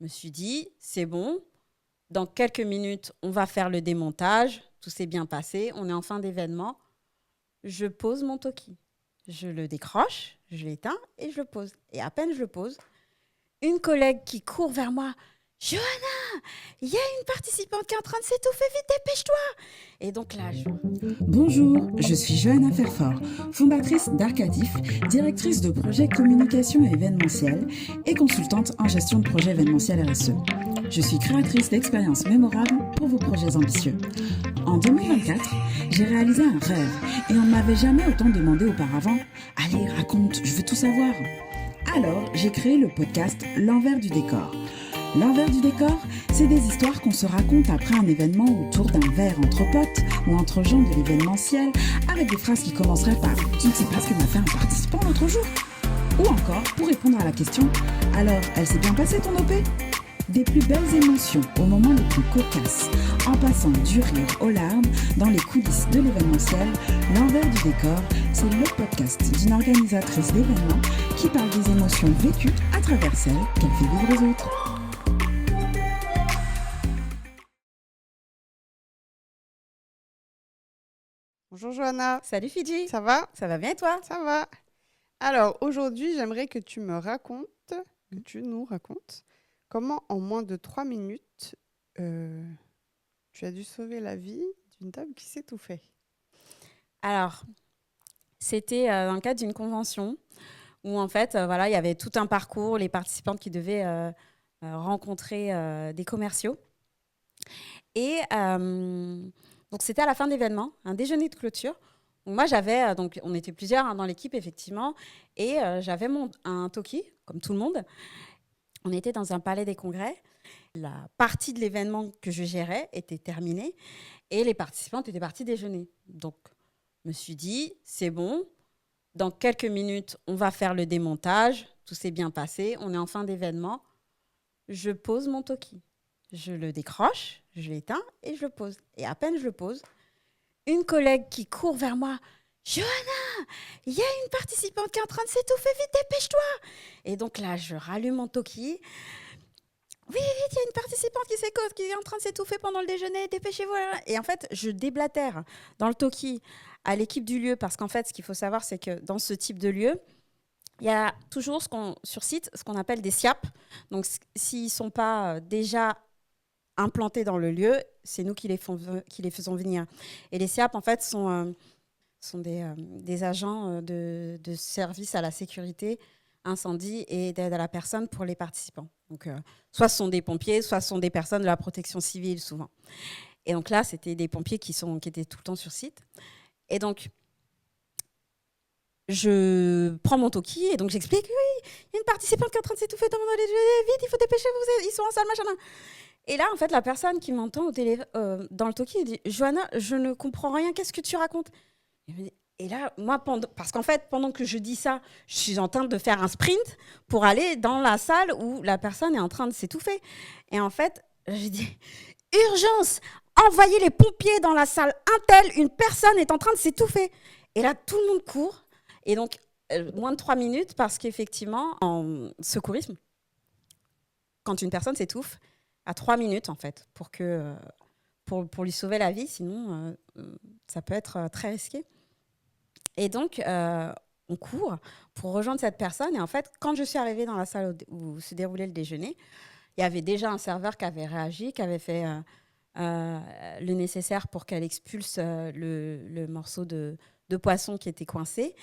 Je me suis dit, c'est bon, dans quelques minutes, on va faire le démontage, tout s'est bien passé, on est en fin d'événement. Je pose mon Toki. Je le décroche, je l'éteins et je le pose. Et à peine je le pose, une collègue qui court vers moi. Johanna, il y a une participante qui est en train de s'étouffer, vite, dépêche-toi. Et donc là, Bonjour, je suis Johanna Ferfort, fondatrice d'Arcadif, directrice de projet communication et événementiel et consultante en gestion de projet événementiel RSE. Je suis créatrice d'expériences mémorables pour vos projets ambitieux. En 2024, j'ai réalisé un rêve et on ne m'avait jamais autant demandé auparavant. Allez, raconte, je veux tout savoir. Alors, j'ai créé le podcast L'envers du décor. L'envers du décor, c'est des histoires qu'on se raconte après un événement autour d'un verre entre potes ou entre gens de l'événementiel avec des phrases qui commenceraient par « Je ne sais pas ce que m'a fait un participant l'autre jour » ou encore pour répondre à la question « Alors, elle s'est bien passée ton OP ?» Des plus belles émotions au moment le plus cocasse, en passant du rire aux larmes dans les coulisses de l'événementiel, L'envers du décor, c'est le podcast d'une organisatrice d'événements qui parle des émotions vécues à travers celles qu'elle fait vivre aux autres. Bonjour Johanna, salut Fidji, ça va? ça va bien et toi? Ça va. Alors aujourd'hui, j'aimerais que tu nous racontes comment en moins de 3 minutes, tu as dû sauver la vie d'une dame qui s'étouffait. Alors, c'était dans le cadre d'une convention où en fait, il y avait tout un parcours, les participantes qui devaient rencontrer des commerciaux. Et donc, c'était à la fin de l'événement, un déjeuner de clôture. Donc moi, j'avais, on était plusieurs dans l'équipe, effectivement, et j'avais un Toki, comme tout le monde. On était dans un palais des congrès. La partie de l'événement que je gérais était terminée et les participantes étaient parties déjeuner. Donc, je me suis dit, c'est bon, dans quelques minutes, on va faire le démontage, tout s'est bien passé, on est en fin d'événement. Je pose mon Toki. Je le décroche, je l'éteins et je le pose. Et à peine je le pose, une collègue qui court vers moi. Johanna, il y a une participante qui est en train de s'étouffer, vite, dépêche-toi. Et donc là, je rallume mon Toki. Oui, vite, il y a une participante qui est en train de s'étouffer pendant le déjeuner, dépêchez-vous. Et en fait, je déblatère dans le Toki à l'équipe du lieu parce qu'en fait, ce qu'il faut savoir, c'est que dans ce type de lieu, il y a toujours sur site ce qu'on appelle des SIAP. Donc, s'ils ne sont pas déjà implantés dans le lieu, c'est nous qui les faisons venir. Et les SIAP, en fait, sont des agents de service à la sécurité, incendie et d'aide à la personne pour les participants. Donc, soit ce sont des pompiers, soit ce sont des personnes de la protection civile, souvent. Et donc là, c'était des pompiers qui étaient tout le temps sur site. Et donc, je prends mon Toki et donc j'explique, oui, il y a une participante qui est en train de s'étouffer dans mon déjeuner, vite, il faut dépêcher, ils sont en salle, machin. Et là, en fait, la personne qui m'entend dans le Toki, elle dit, Johanna, je ne comprends rien, qu'est-ce que tu racontes? Et là, moi, parce qu'en fait, pendant que je dis ça, je suis en train de faire un sprint pour aller dans la salle où la personne est en train de s'étouffer. Et en fait, je dis, urgence, envoyez les pompiers dans la salle untel, une personne est en train de s'étouffer. Et là, tout le monde court. Et donc, moins de 3 minutes, parce qu'effectivement, en secourisme, quand une personne s'étouffe, à 3 minutes, en fait, pour lui sauver la vie, sinon, ça peut être très risqué. Et donc, on court pour rejoindre cette personne. Et en fait, quand je suis arrivée dans la salle où se déroulait le déjeuner, il y avait déjà un serveur qui avait réagi, qui avait fait le nécessaire pour qu'elle expulse le morceau de poisson qui était coincé.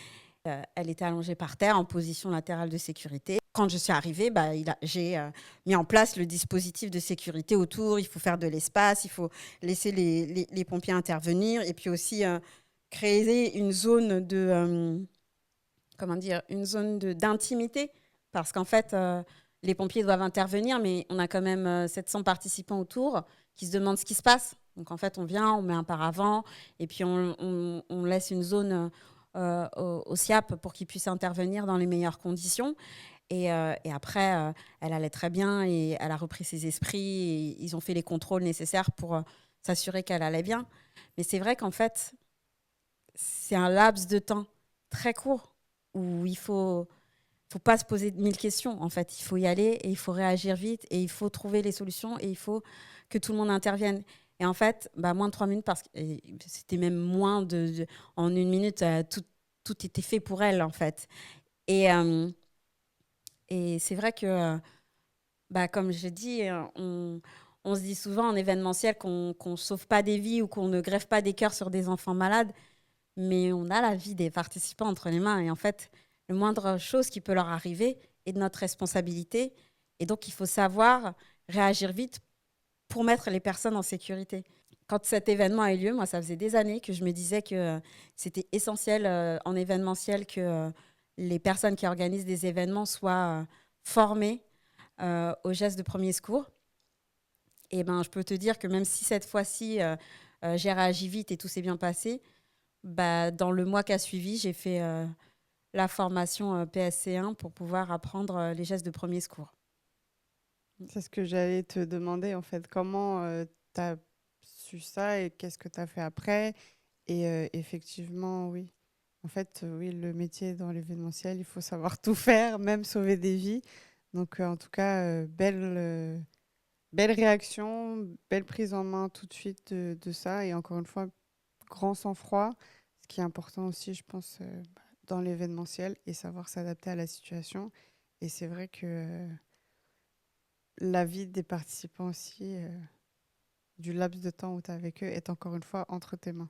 Elle était allongée par terre en position latérale de sécurité. Quand je suis arrivée, j'ai mis en place le dispositif de sécurité autour. Il faut faire de l'espace, il faut laisser les pompiers intervenir et puis aussi créer une zone d'intimité parce qu'en fait, les pompiers doivent intervenir, mais on a quand même 700 participants autour qui se demandent ce qui se passe. Donc en fait, on vient, on met un paravent et puis on laisse une zone au SIAP pour qu'ils puissent intervenir dans les meilleures conditions. Et après, elle allait très bien et elle a repris ses esprits. Et ils ont fait les contrôles nécessaires pour s'assurer qu'elle allait bien. Mais c'est vrai qu'en fait, c'est un laps de temps très court où il faut faut pas se poser 1000 questions. En fait, il faut y aller et il faut réagir vite et il faut trouver les solutions et il faut que tout le monde intervienne. Et en fait, moins de 3 minutes, parce que c'était même moins en 1 minute, tout était fait pour elle, en fait. Et, et c'est vrai que, comme je dis, on se dit souvent en événementiel qu'on ne sauve pas des vies ou qu'on ne greffe pas des cœurs sur des enfants malades, mais on a la vie des participants entre les mains. Et en fait, le moindre chose qui peut leur arriver est de notre responsabilité. Et donc, il faut savoir réagir vite pour mettre les personnes en sécurité. Quand cet événement a eu lieu, moi, ça faisait des années que je me disais que c'était essentiel en événementiel que les personnes qui organisent des événements soient formées aux gestes de premier secours. Et je peux te dire que même si cette fois-ci, j'ai réagi vite et tout s'est bien passé, dans le mois qui a suivi, j'ai fait la formation PSC1 pour pouvoir apprendre les gestes de premier secours. C'est ce que j'allais te demander, en fait. Comment tu as su ça et qu'est-ce que tu as fait après? Et effectivement, oui. En fait, oui, le métier dans l'événementiel, il faut savoir tout faire, même sauver des vies. Donc, en tout cas, belle réaction, belle prise en main tout de suite de ça. Et encore une fois, grand sang-froid, ce qui est important aussi, je pense, dans l'événementiel et savoir s'adapter à la situation. Et c'est vrai que la vie des participants aussi, du laps de temps où tu es avec eux, est encore une fois entre tes mains.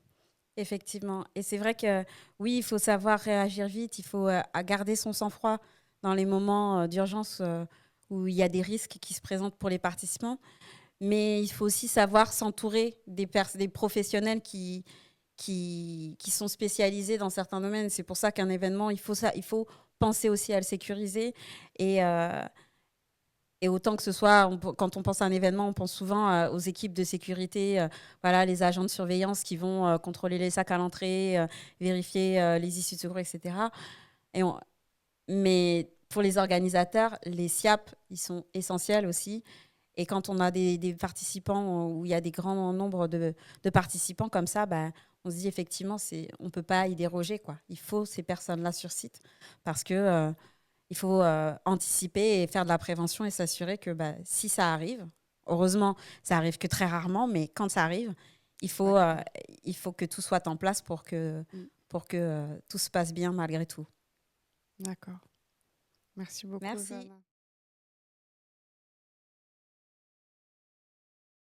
Effectivement. Et c'est vrai que oui, il faut savoir réagir vite, il faut garder son sang-froid dans les moments d'urgence où il y a des risques qui se présentent pour les participants. Mais il faut aussi savoir s'entourer des professionnels qui sont spécialisés dans certains domaines. C'est pour ça qu'un événement, il faut penser aussi à le sécuriser. Et autant que ce soit, quand on pense à un événement, on pense souvent aux équipes de sécurité, voilà, les agents de surveillance qui vont contrôler les sacs à l'entrée, vérifier les issues de secours, etc. Mais pour les organisateurs, les SIAP, ils sont essentiels aussi. Et quand on a des participants où il y a des grands nombres de participants comme ça, on se dit effectivement, on ne peut pas y déroger, quoi. Il faut ces personnes-là sur site parce que il faut anticiper et faire de la prévention et s'assurer que si ça arrive, heureusement, ça arrive que très rarement, mais quand ça arrive, il faut que tout soit en place pour que tout se passe bien malgré tout. D'accord. Merci beaucoup, Merci. Johanna.